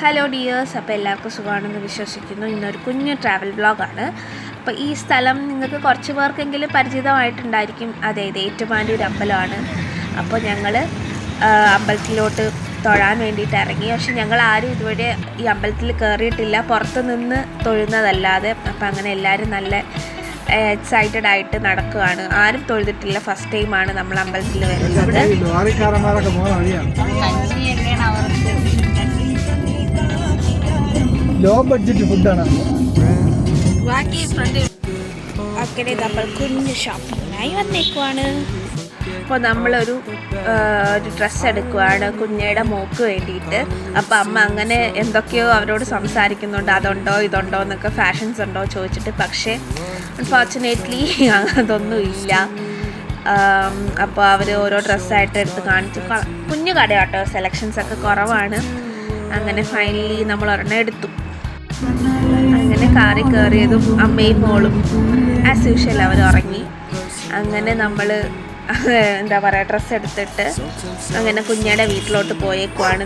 Hello dears, അപ്പോൾ എല്ലാവർക്കും സുഖമാണെന്ന് വിശ്വസിക്കുന്നു. ഇന്നൊരു കുഞ്ഞു ട്രാവൽ വ്ളോഗാണ്. അപ്പോൾ ഈ സ്ഥലം നിങ്ങൾക്ക് കുറച്ച് പേർക്കെങ്കിലും പരിചിതമായിട്ടുണ്ടായിരിക്കും. അതെ, ഇത് ഏറ്റുമാനൂർ അമ്പലമാണ്. അപ്പോൾ ഞങ്ങൾ അമ്പലത്തിലോട്ട് തൊഴാൻ വേണ്ടിയിട്ട് ഇറങ്ങി. പക്ഷെ ഞങ്ങൾ ആരും ഇതുവരെ ഈ അമ്പലത്തിൽ കയറിയിട്ടില്ല, പുറത്ത് നിന്ന് തൊഴുന്നതല്ലാതെ. അപ്പോൾ അങ്ങനെ എല്ലാവരും നല്ല എക്സൈറ്റഡ് ആയിട്ട് നടക്കുകയാണ്. ആരും തൊഴുതിട്ടില്ല, ഫസ്റ്റ് ടൈമാണ് നമ്മൾ അമ്പലത്തിൽ വരുന്നത്. ലോ ബഡ്ജറ്റ് ഫുഡാണ്. അങ്ങനെ നമ്മൾ കുഞ്ഞു ഷോപ്പിങ്ങിനായി വന്നേക്കുവാണ്. അപ്പോൾ നമ്മളൊരു ഡ്രസ്സ് എടുക്കുവാണ് കുഞ്ഞയുടെ മോക്ക് വേണ്ടിയിട്ട്. അപ്പോൾ അമ്മ അങ്ങനെ എന്തൊക്കെയോ അവരോട് സംസാരിക്കുന്നുണ്ട്, അതുണ്ടോ ഇതുണ്ടോ എന്നൊക്കെ, ഫാഷൻസ് ഉണ്ടോ ചോദിച്ചിട്ട്. പക്ഷേ അൺഫോർച്ചുനേറ്റ്ലി അതൊന്നും ഇല്ല. അപ്പോൾ അവർ ഓരോ ഡ്രസ്സായിട്ട് എടുത്ത് കാണിച്ചു. കുഞ്ഞു കടയാട്ടോ, സെലക്ഷൻസൊക്കെ കുറവാണ്. അങ്ങനെ ഫൈനലി നമ്മൾ ഒരെണ്ണം എടുത്തു. അങ്ങനെ കാറിൽ കയറിയതും അമ്മയും മോളും ആസ് യൂഷ്വൽ അവർ ഉറങ്ങി. അങ്ങനെ നമ്മൾ എന്താ പറയുക, ഡ്രസ്സ് എടുത്തിട്ട് അങ്ങനെ കുഞ്ഞയുടെ വീട്ടിലോട്ട് പോയേക്കുവാണ്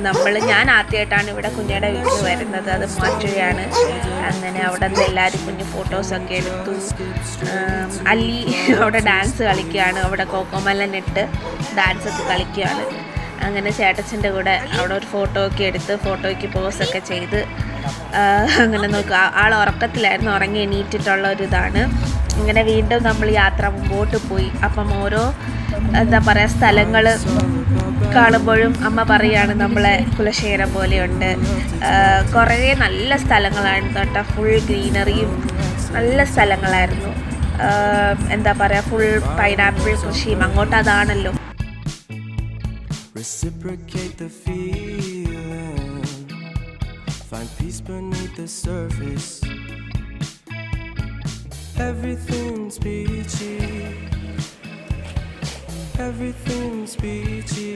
ഞാൻ ആദ്യമായിട്ടാണ് ഇവിടെ കുഞ്ഞയുടെ വീട്ടിൽ വരുന്നത്, അത് മൂവാറ്റുപുഴയാണ്. അങ്ങനെ അവിടെ നിന്ന് എല്ലാവരും കുഞ്ഞു ഫോട്ടോസൊക്കെ എടുത്തു. അല്ലി അവിടെ ഡാൻസ് കളിക്കുകയാണ്, അവിടെ കോക്കോമലനിട്ട് ഡാൻസൊക്കെ കളിക്കുകയാണ്. അങ്ങനെ ചേട്ടച്ചൻ്റെ കൂടെ അവിടെ ഒരു ഫോട്ടോ ഒക്കെ എടുത്ത് ഫോട്ടോയ്ക്ക് പോസൊക്കെ ചെയ്ത് അങ്ങനെ നോക്കുക. ആൾ ഉറക്കത്തിലായിരുന്നു, ഉറങ്ങി എണീറ്റിട്ടുള്ള ഒരു ഇതാണ്. അങ്ങനെ വീണ്ടും നമ്മൾ യാത്ര മുമ്പോട്ട് പോയി. അപ്പം ഓരോ എന്താ പറയുക സ്ഥലങ്ങൾ കാണുമ്പോഴും അമ്മ പറയുകയാണ് നമ്മളെ കുലശേഖരം പോലെയുണ്ട്. കുറേ നല്ല സ്ഥലങ്ങളായിരുന്നു കേട്ടോ, ഫുൾ ഗ്രീനറിയും നല്ല സ്ഥലങ്ങളായിരുന്നു. എന്താ പറയുക, ഫുൾ പൈനാപ്പിൾ കൃഷിയും അങ്ങോട്ട് അതാണല്ലോ. Reciprocate the feeling, find peace beneath the surface. Everything's peachy, everything's peachy.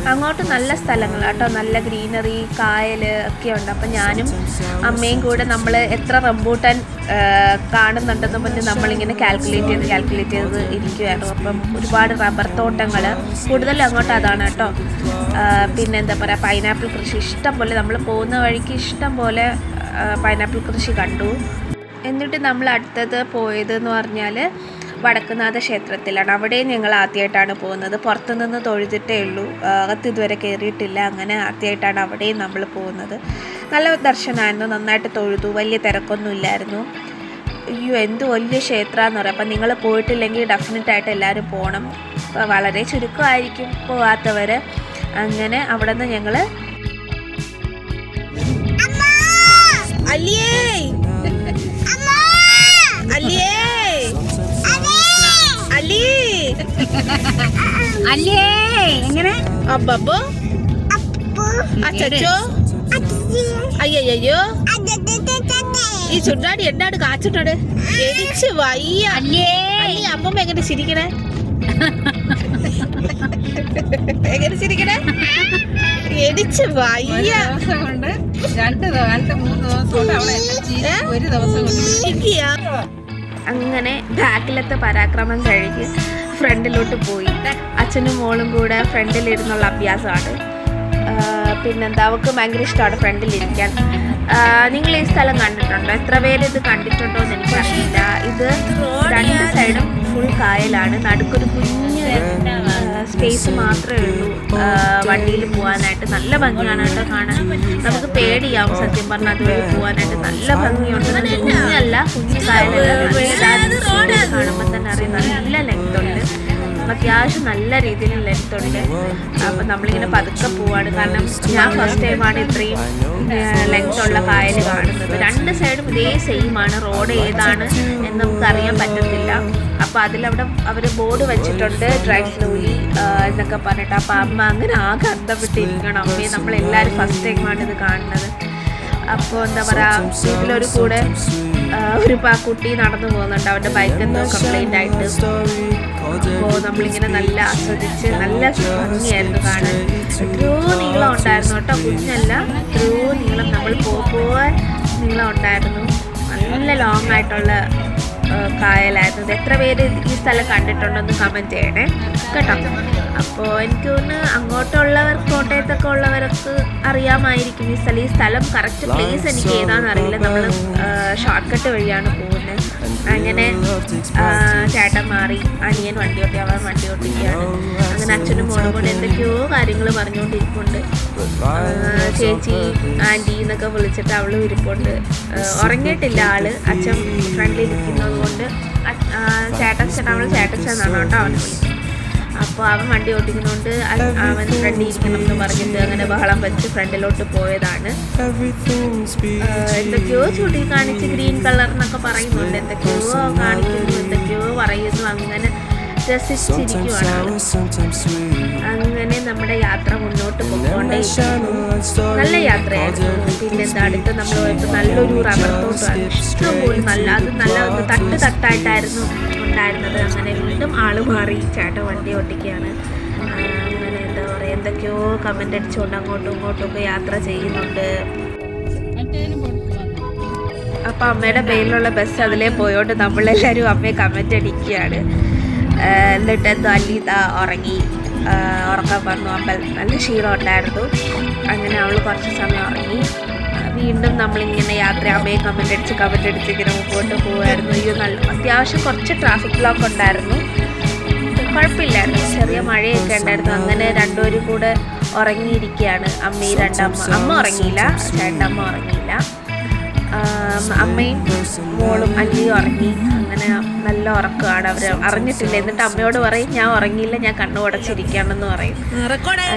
അങ്ങോട്ട് നല്ല സ്ഥലങ്ങളാട്ടോ, നല്ല ഗ്രീനറി, കായൽ ഒക്കെ ഉണ്ട്. അപ്പം ഞാനും അമ്മയും കൂടെ നമ്മൾ എത്ര റംബൂട്ടാൻ കാണുന്നുണ്ടെന്ന് പറഞ്ഞ് നമ്മളിങ്ങനെ കാൽക്കുലേറ്റ് ചെയ്ത് ഇരിക്കുമായിരുന്നു. അപ്പം ഒരുപാട് റബ്ബർ തോട്ടങ്ങൾ, കൂടുതലും അങ്ങോട്ട് അതാണ് കേട്ടോ. പിന്നെ എന്താ പറയുക, പൈനാപ്പിൾ കൃഷി ഇഷ്ടം പോലെ, നമ്മൾ പോകുന്ന വഴിക്ക് ഇഷ്ടം പോലെ പൈനാപ്പിൾ കൃഷി കണ്ടു. എന്നിട്ട് നമ്മൾ അടുത്തത് പോയതെന്ന് പറഞ്ഞാൽ വടക്കുംനാഥ ക്ഷേത്രത്തിലാണ്. അവിടെയും ഞങ്ങൾ ആദ്യമായിട്ടാണ് പോകുന്നത്, പുറത്തുനിന്ന് തൊഴുതിട്ടേ ഉള്ളൂ, അകത്ത് ഇതുവരെ കയറിയിട്ടില്ല. അങ്ങനെ ആദ്യമായിട്ടാണ് അവിടെയും നമ്മൾ പോകുന്നത്. നല്ല ദർശനമായിരുന്നു, നന്നായിട്ട് തൊഴുതു, വലിയ തിരക്കൊന്നും ഇല്ലായിരുന്നു. അയ്യോ, എന്ത് വലിയ ക്ഷേത്രമെന്ന് പറയാം. അപ്പം നിങ്ങൾ പോയിട്ടില്ലെങ്കിൽ ഡെഫിനറ്റായിട്ട് എല്ലാവരും പോകണം. വളരെ ചുരുക്കമായിരിക്കും പോകാത്തവർ. അങ്ങനെ അവിടെ നിന്ന് ഞങ്ങൾ എങ്ങനെ അബ്ബോ അച്ചോ അയ്യോ ഈ ചുണ്ടാടി എന്നാട് കാച്ചിട്ടുണ്ട്, എരിച്ച് വയ്യ. അമ്മമ്മ എങ്ങനെ ചിരിക്കണേ, എങ്ങനെ ചിരിക്കണേ, എരിച്ച് വയ്യ. കൊണ്ട് 2-3 ദിവസം കൊണ്ട് ഒരു ദിവസം കൊണ്ട്. അങ്ങനെ ബാക്കിലത്തെ പരാക്രമം കഴിഞ്ഞ് ഫ്രണ്ടിലോട്ട് പോയി. അച്ഛനും മോളും കൂടെ ഫ്രണ്ടിലിരുന്നുള്ള അഭ്യാസമാണ്. പിന്നെന്താ, അവൾക്ക് ഭയങ്കര ഇഷ്ടമാണ് ഫ്രണ്ടിലിരിക്കാൻ. നിങ്ങൾ ഈ സ്ഥലം കണ്ടിട്ടുണ്ടോ? എത്ര പേര് ഇത് കണ്ടിട്ടുണ്ടോ എന്ന് എനിക്കറിയില്ല. ഇത് 2 സൈഡും ഫുൾ കായലാണ്, നടുക്കൊരു കുഞ്ഞ് സ്പേസ് മാത്രമേ ഉള്ളൂ വണ്ടിയിൽ പോകാനായിട്ട്. നല്ല ഭംഗിയാണ് കേട്ടോ കാണാൻ. നമുക്ക് പേടിയാവും സത്യം പറഞ്ഞാൽ അതുവഴി പോകാനായിട്ട്. നല്ല ഭംഗിയുണ്ട്, കുഞ്ഞല്ല, കുഞ്ഞു കായലല്ല, കാണുമ്പോൾ തന്നെ അറിയാം നല്ല ലെങ്ത് ഉണ്ട്, അത്യാവശ്യം നല്ല രീതിയിൽ ലെങ്ത് ഉണ്ട്. അപ്പം നമ്മളിങ്ങനെ പതുക്കെ പോവാണ്, കാരണം ഞാൻ ഫസ്റ്റ് ടൈമാണ് ഇത്രയും ലെങ്ത് ഉള്ള കായൽ കാണുന്നത്. 2 സൈഡും ഇതേ സെയിമാണ്, റോഡ് ഏതാണ് എന്ന് നമുക്ക് അറിയാൻ പറ്റത്തില്ല. അപ്പോൾ അതിലവിടെ അവർ ബോർഡ് വെച്ചിട്ടുണ്ട്, ഡ്രൈവ് സ്ലോലി എന്നൊക്കെ പറഞ്ഞിട്ട്. അപ്പോൾ അമ്മ അങ്ങനെ ആകെ അന്തപ്പെട്ടിരിക്കണം, അമ്മയെ നമ്മളെല്ലാവരും ഫസ്റ്റ് ടൈമാണ് ഇത് കാണുന്നത്. അപ്പോൾ എന്താ പറയുക, ഇതിലൊരു കൂടെ ഒരു കുട്ടി നടന്നു പോകുന്നുണ്ട്, അവരുടെ ബൈക്ക് എന്തോ കംപ്ലൈൻ്റ് ആയിട്ട്. അപ്പോൾ നമ്മളിങ്ങനെ നല്ല ആസ്വദിച്ച്, നല്ല ഭംഗിയായിരുന്നു കാണാൻ. എത്രയോ നീളം ഉണ്ടായിരുന്നു കേട്ടോ, കുഞ്ഞല്ല, എത്രയോ നീളം, നമ്മൾ പോകാൻ നീളം ഉണ്ടായിരുന്നു. നല്ല ലോങ് ആയിട്ടുള്ള കായലായിരുന്നു. എത്ര പേര് ഈ സ്ഥലം കണ്ടിട്ടുണ്ടെന്ന് കമൻറ്റ് ചെയ്യണേ കേട്ടോ. അപ്പോൾ എനിക്ക് തോന്നുന്നു അങ്ങോട്ടുള്ളവർക്ക്, കോട്ടയത്തൊക്കെ ഉള്ളവർക്ക് അറിയാമായിരിക്കും ഈ സ്ഥലം. ഈ സ്ഥലം കറക്റ്റ് പ്ലേസ് എനിക്ക് ഏതാണെന്ന് അറിയില്ല. നമ്മൾ ഷോർട്ട് കട്ട് വഴിയാണ് പോകുന്നത്. അങ്ങനെ ചേട്ടൻ മാറി, അനിയൻ വണ്ടി ഓട്ടി, അവൻ വണ്ടി ഓട്ടിക്കുകയാണ്. അങ്ങനെ അച്ഛനും മോളും കൂടെ എന്തൊക്കെയോ കാര്യങ്ങൾ പറഞ്ഞുകൊണ്ടിരിപ്പുണ്ട്. ചേച്ചി ആൻറ്റി എന്നൊക്കെ വിളിച്ചിട്ട് അവളും ഇരിപ്പുണ്ട്. ഉറങ്ങിയിട്ടില്ല ആള്. അച്ഛൻ ഫ്രണ്ടിൽ ഇരിക്കുന്നത് കൊണ്ട് ചേട്ടൻ അവൾ ചേട്ടച്ചെന്നാണ് കേട്ടോ അവനെ വിളിക്കുന്നത്. അപ്പോൾ അവൻ വണ്ടി ഓട്ടിക്കുന്നതുകൊണ്ട് അവൻ ഫ്രണ്ടിൽ ഇരിക്കണം എന്ന് പറഞ്ഞിട്ട് അങ്ങനെ ബഹളം വെച്ച് ഫ്രണ്ടിലോട്ട് പോയതാണ്. എന്തൊക്കെയോ ചൂടി കാണിച്ച് ഗ്രീൻ കളർ എന്നൊക്കെ പറയുന്നുണ്ട്, എന്തൊക്കെയോ കാണിക്കുന്നു, എന്തൊക്കെയോ പറയുന്നു. അങ്ങനെ രസിച്ചിരിക്കുവാണ്. അങ്ങനെ നമ്മുടെ യാത്ര മുന്നോട്ട് പോയിക്കൊണ്ടേയിരിക്കുന്നു. നല്ല യാത്രയായിരുന്നു. പിന്നെന്താ അടുത്ത് നമ്മൾ പോയപ്പോൾ നല്ലൊരു റബ്ബർ തോട്ടമാണ്. ഇഷ്ടംപോലെ നല്ല തട്ടായിട്ടായിരുന്നു ഉണ്ടായിരുന്നത്. അങ്ങനെ വീണ്ടും ആള് മാറി, ചേട്ടൻ വണ്ടി ഓട്ടിക്കുകയാണ്. അങ്ങനെ എന്താ പറയുക, എന്തൊക്കെയോ കമൻ്റ് അടിച്ചുകൊണ്ട് അങ്ങോട്ടും ഇങ്ങോട്ടും ഒക്കെ യാത്ര ചെയ്യുന്നുണ്ട്. അപ്പം അമ്മയുടെ പേരിലുള്ള ബസ് അതിലേ പോയോണ്ട് നമ്മളെല്ലാവരും അമ്മയെ കമൻ്റ് അടിക്കുകയാണ്. എന്നിട്ട് എന്തോ അല്ലീത ഉറങ്ങി, ഉറങ്ങാൻ പറഞ്ഞു. അമ്പൽ നല്ല ക്ഷീണം ഉണ്ടായിരുന്നു. അങ്ങനെ അവൾ കുറച്ച് സമയം ഉറങ്ങി. വീണ്ടും നമ്മളിങ്ങനെ യാത്ര അമ്മയെ കമൻ്റ് അടിച്ച് ഇങ്ങനെ മുമ്പോട്ട് പോകുമായിരുന്നു. ഇത് അത്യാവശ്യം കുറച്ച് ട്രാഫിക് ബ്ലോക്ക് ഉണ്ടായിരുന്നു, കുഴപ്പമില്ലായിരുന്നു. ചെറിയ മഴയൊക്കെ ഉണ്ടായിരുന്നു. അങ്ങനെ രണ്ടുപേരും കൂടെ ഉറങ്ങിയിരിക്കുകയാണ്. അമ്മ ഉറങ്ങിയില്ല, ചേട്ടമ്മ ഉറങ്ങിയില്ല. അമ്മയും മോളും അല്ലിയും ഉറങ്ങി. അങ്ങനെ നല്ല ഉറക്കമാണ്. അവർ അറിഞ്ഞിട്ടില്ല. എന്നിട്ട് അമ്മയോട് പറയും ഞാൻ ഉറങ്ങിയില്ല, ഞാൻ കണ്ണു ഉടച്ചിരിക്കുകയാണെന്ന് പറയും.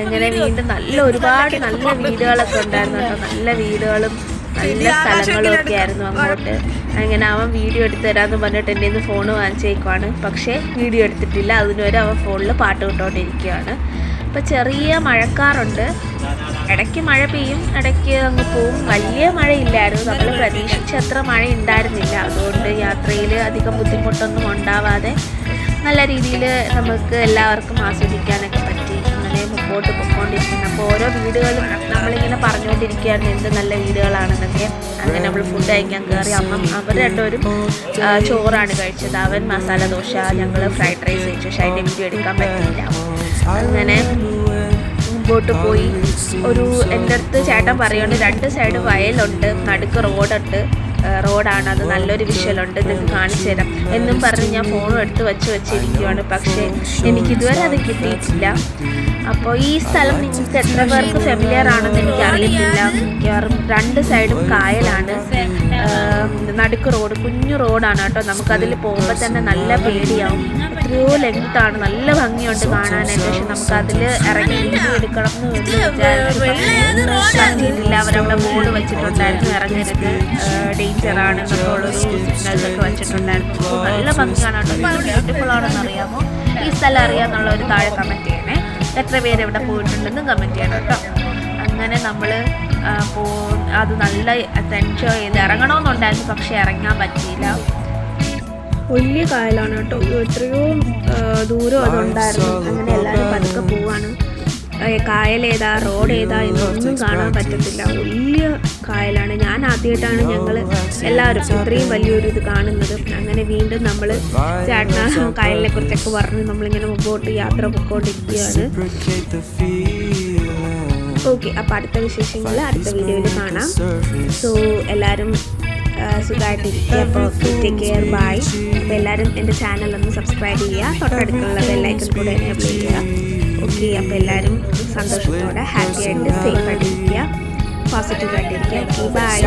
അങ്ങനെ വീണ്ടും ഒരുപാട് നല്ല വീടുകളൊക്കെ ഉണ്ടായിരുന്നു കേട്ടോ. നല്ല വീടുകളും നല്ല സ്ഥലങ്ങളും ഒക്കെ ആയിരുന്നു അങ്ങോട്ട്. അങ്ങനെ അവൻ വീഡിയോ എടുത്ത് തരാമെന്ന് പറഞ്ഞിട്ട് എൻ്റെ നിന്ന് ഫോൺ വാങ്ങിച്ചേക്കുവാണ്. പക്ഷേ വീഡിയോ എടുത്തിട്ടില്ല. അതിനുവരെ അവൻ ഫോണിൽ പാട്ട് വിട്ടുകൊണ്ടിരിക്കുകയാണ്. ഇപ്പോൾ ചെറിയ മഴക്കാറുണ്ട്. ഇടയ്ക്ക് മഴ പെയ്യും, ഇടയ്ക്ക് അങ്ങ് പോവും. വലിയ മഴയില്ലായിരുന്നു. നമ്മൾ പ്രതീക്ഷിച്ച അത്ര മഴ ഉണ്ടായിരുന്നില്ല. അതുകൊണ്ട് യാത്രയിൽ അധികം ബുദ്ധിമുട്ടൊന്നും ഉണ്ടാവാതെ നല്ല രീതിയിൽ നമുക്ക് എല്ലാവർക്കും ആസ്വദിക്കാനൊക്കെ പറ്റി. അങ്ങനെ മുമ്പോട്ട് പോയിക്കൊണ്ടിരിക്കുന്നു. അപ്പോൾ ഓരോ വീടുകളും നമ്മളിങ്ങനെ പറഞ്ഞുകൊണ്ടിരിക്കുകയാണ് എന്ത് നല്ല വീടുകളാണെന്നൊക്കെ. അങ്ങനെ നമ്മൾ ഫുഡ് കഴിക്കാൻ കയറി. അവർ രണ്ടുപേരും ചോറാണ് കഴിച്ചത്. അവൻ മസാല ദോശ, ഞങ്ങൾ ഫ്രൈഡ് റൈസ് കഴിച്ചു. പക്ഷേ അതിൻ്റെ വീഡിയോ എടുക്കാൻ പറ്റിയില്ല. അങ്ങനെ മുമ്പോട്ട് പോയി. എൻ്റെ അടുത്ത് ചേട്ടൻ പറയുന്നുണ്ട് 2 സൈഡ് വയലുണ്ട്, നടുക്ക് റോഡാണ്, അത് നല്ലൊരു വിഷ്വലുണ്ട്, നിങ്ങൾക്ക് കാണിച്ചു തരാം എന്നും പറഞ്ഞ് ഞാൻ ഫോണും എടുത്ത് വെച്ചിരിക്കുകയാണ്. പക്ഷേ എനിക്കിതുവരെ അത് കിട്ടിയിട്ടില്ല. അപ്പോൾ ഈ സ്ഥലം നിങ്ങൾക്ക് എത്ര പേർക്ക് ഫെമിലിയർ ആണെന്ന് എനിക്കറിയത്തില്ല. മിക്കവാറും 2 സൈഡും കായലാണ്, നടുക്ക് റോഡ്, കുഞ്ഞു റോഡാണ് കേട്ടോ. നമുക്കതിൽ പോകുമ്പോൾ തന്നെ നല്ല പേടിയാവും. എത്രയോ ലെങ്ത്താണ്, നല്ല ഭംഗിയുണ്ട് കാണാനായിട്ട്. പക്ഷെ നമുക്കതിൽ ഇറങ്ങി വീഡിയോ എടുക്കണം എന്ന് വിചാരിച്ചിട്ടില്ല. അവരവിടെ ബോർഡ് വെച്ചിട്ടുണ്ടായിരുന്നു, ഇറങ്ങരുത്, ഡേഞ്ചറാണ് എന്നൊക്കെ ഉള്ളൊരു സിഗ്നൽസൊക്കെ വെച്ചിട്ടുണ്ടായിരുന്നു. നല്ല ഭംഗിയാണ് കേട്ടോ. ബ്യൂട്ടിഫുൾ ആണെന്ന് അറിയാമോ? ഈ സ്ഥലം അറിയാമെന്നുള്ള ഒരു താഴെ കമൻറ്റ് ചെയ്യണേ. എത്ര പേര് ഇവിടെ പോയിട്ടുണ്ടെന്ന് കമൻറ്റ് ചെയ്യണം കേട്ടോ. അങ്ങനെ നമ്മൾ അത് നല്ല എൻജോയ് ചെയ്ത് ഇറങ്ങണമെന്നുണ്ടായിരുന്നു, പക്ഷേ ഇറങ്ങാൻ പറ്റിയില്ല. വലിയ കായലാണ് കേട്ടോ. എത്രയോ ദൂരം അതുണ്ടായിരുന്നു. അങ്ങനെ എല്ലാവരും പതുക്കെ പോവാണ്. കായലേതാ റോഡ് ഏതാ എന്നൊന്നും കാണാൻ പറ്റത്തില്ല. വലിയ കായലാണ്. ഞാൻ ആദ്യമായിട്ടാണ് ഞങ്ങൾ എല്ലാവരും ഇത്രയും വലിയൊരു ഇത് കാണുന്നത്. അങ്ങനെ വീണ്ടും നമ്മൾ ചേട്ടന കായലിനെ കുറിച്ചൊക്കെ പറഞ്ഞ് നമ്മളിങ്ങനെ മുമ്പോട്ട് യാത്ര പോയിക്കൊണ്ടിരിക്കുകയാണ്. ഓക്കെ, അപ്പോൾ അടുത്ത വിശേഷങ്ങൾ അടുത്ത വീഡിയോയിൽ കാണാം. സോ എല്ലാവരും സുഖമായിട്ടിരിക്കുക. അപ്പോൾ ടേക്ക് കെയർ, ബൈ. അപ്പോൾ എല്ലാവരും എൻ്റെ ചാനലൊന്ന് സബ്സ്ക്രൈബ് ചെയ്യുക, തൊട്ടടുത്തുള്ള ബെല്ലൈക്കൺ കൂടെ എനേബിൾ ചെയ്യുക. ഓക്കെ, അപ്പോൾ എല്ലാവരും സന്തോഷത്തോടെ ഹാപ്പി ആയിട്ട് സേഫ് ആയിട്ടിരിക്കുക, പോസിറ്റീവായിട്ടിരിക്കുക. Okay, by.